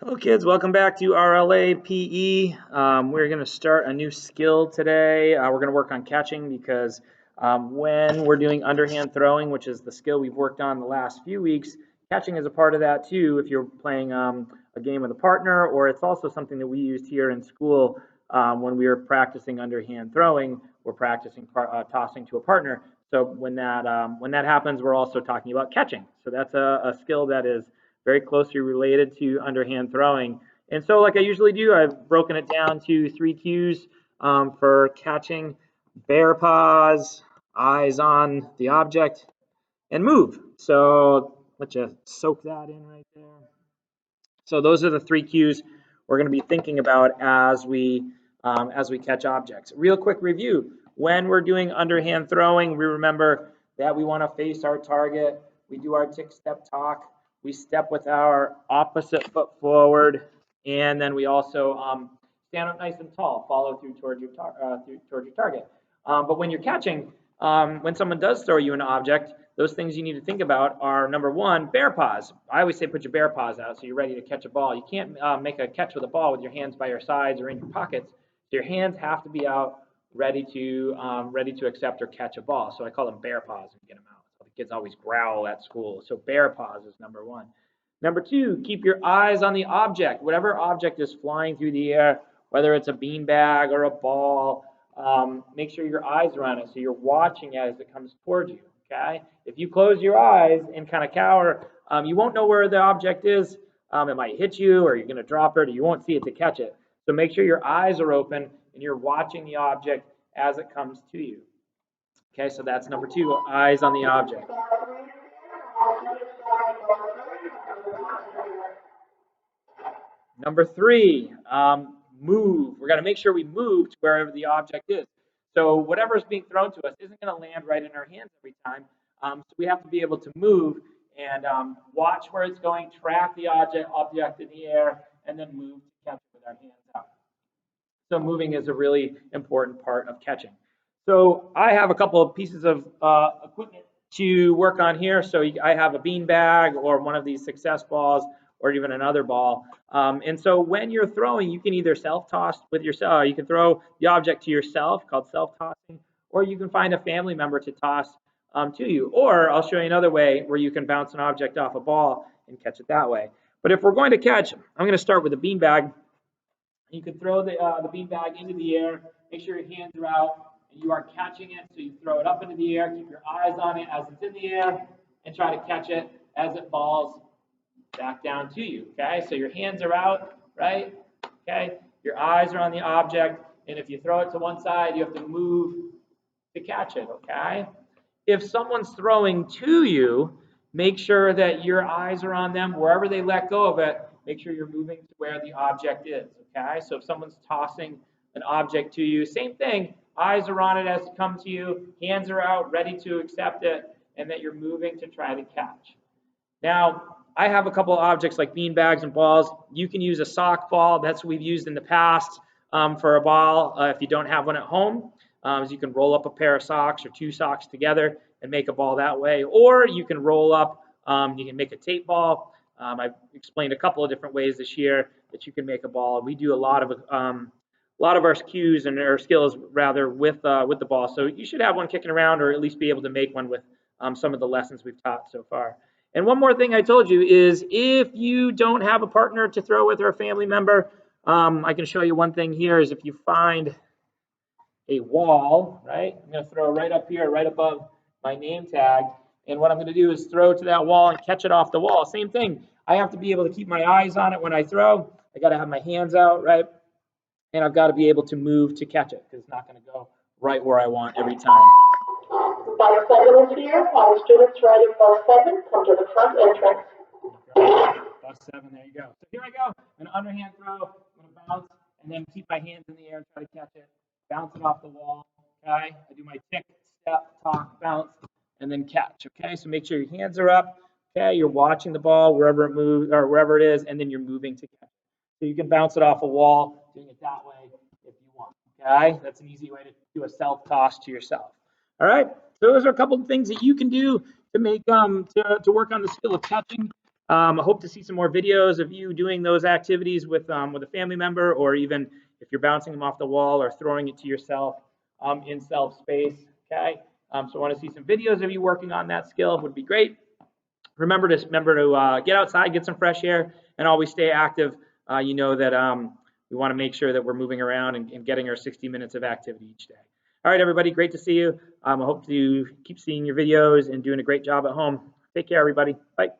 Hello kids, welcome back to RLA PE. We're going to start a new skill today. We're going to work on catching because when we're doing underhand throwing, which is the skill we've worked on the last few weeks, catching is a part of that too if you're playing a game with a partner, or it's also something that we used here in school when we were practicing underhand throwing. We're practicing tossing to a partner. So when that happens, we're also talking about catching. So that's a skill that is very closely related to underhand throwing. And so, like I usually do, I've broken it down to 3 cues for catching: bear paws, eyes on the object, and move. So let's just soak that in right there. So those are the 3 cues we're going to be thinking about as we catch objects. Real quick review: when we're doing underhand throwing, we remember that we want to face our target. We do our tick step talk. We step with our opposite foot forward, and then we also stand up nice and tall, follow through towards your target. But when you're catching, when someone does throw you an object, those things you need to think about are, number one, bear paws. I always say put your bear paws out so you're ready to catch a ball. You can't make a catch with a ball with your hands by your sides or in your pockets. So your hands have to be out, ready to accept or catch a ball. So I call them bear paws and get them out. So the kids always growl at school. So bear paws is number one. Number two, keep your eyes on the object. Whatever object is flying through the air, whether it's a beanbag or a ball, make sure your eyes are on it so you're watching as it comes towards you. Okay? If you close your eyes and kind of cower, you won't know where the object is. It might hit you, or you're going to drop it, or you won't see it to catch it. So make sure your eyes are open and you're watching the object as it comes to you. Okay, so that's number two, eyes on the object. Number three, move. We're going to make sure we move to wherever the object is. So whatever is being thrown to us isn't going to land right in our hands every time. So we have to be able to move and watch where it's going, track the object in the air, and then move to catch it with our hands out. So moving is a really important part of catching. So I have a couple of pieces of equipment to work on here. So I have a bean bag or one of these success balls or even another ball. And so when you're throwing, you can either self-toss with yourself, you can throw the object to yourself, called self-tossing, or you can find a family member to toss to you. Or I'll show you another way where you can bounce an object off a ball and catch it that way. But if we're going to catch, I'm going to start with a bean bag. You can throw the beanbag into the air, make sure your hands are out, and you are catching it. So you throw it up into the air, keep your eyes on it as it's in the air, and try to catch it as it falls back down to you. Okay, so your hands are out, right? Okay, your eyes are on the object, and if you throw it to one side, you have to move to catch it. Okay, if someone's throwing to you, make sure that your eyes are on them wherever they let go of it. Make sure you're moving to where the object is. Okay, so if someone's tossing an object to you, same thing. Eyes are on it as it comes to you. Hands are out, ready to accept it, and that you're moving to try to catch. Now, I have a couple of objects like bean bags and balls. You can use a sock ball. That's what we've used in the past for a ball. If you don't have one at home, so you can roll up a pair of socks or 2 socks together and make a ball that way. Or you can roll up, you can make a tape ball. I've explained a couple of different ways this year that you can make a ball. We do a lot of our cues and our skills rather with the ball. So you should have one kicking around, or at least be able to make one with some of the lessons we've taught so far. And one more thing I told you is if you don't have a partner to throw with or a family member, I can show you one thing here is if you find a wall, right? I'm going to throw right up here, right above my name tag. And what I'm going to do is throw to that wall and catch it off the wall. Same thing. I have to be able to keep my eyes on it when I throw. I got to have my hands out, right? And I've got to be able to move to catch it because it's not going to go right where I want every time. Bus 7 is here. All students riding bus 7 come to the front entrance. Bus 7, there you go. So here I go. An underhand throw. I'm going to bounce and then keep my hands in the air and try to catch it. Bounce it off the wall. Okay. I do my tick, step, talk, bounce, and then catch. Okay. So make sure your hands are up. Okay. You're watching the ball wherever it moves or wherever it is, and then you're moving to catch. So you can bounce it off a wall, doing it that way if you want. Okay. That's an easy way to do a self toss to yourself. All right. So those are a couple of things that you can do to make to work on the skill of catching. I hope to see some more videos of you doing those activities with a family member, or even if you're bouncing them off the wall or throwing it to yourself in self space. Okay. So I want to see some videos of you working on that skill. Would be great. Remember to get outside, get some fresh air, and always stay active. You know that we want to make sure that we're moving around and getting our 60 minutes of activity each day. All right, everybody, great to see you. I hope to keep seeing your videos and doing a great job at home. Take care, everybody. Bye.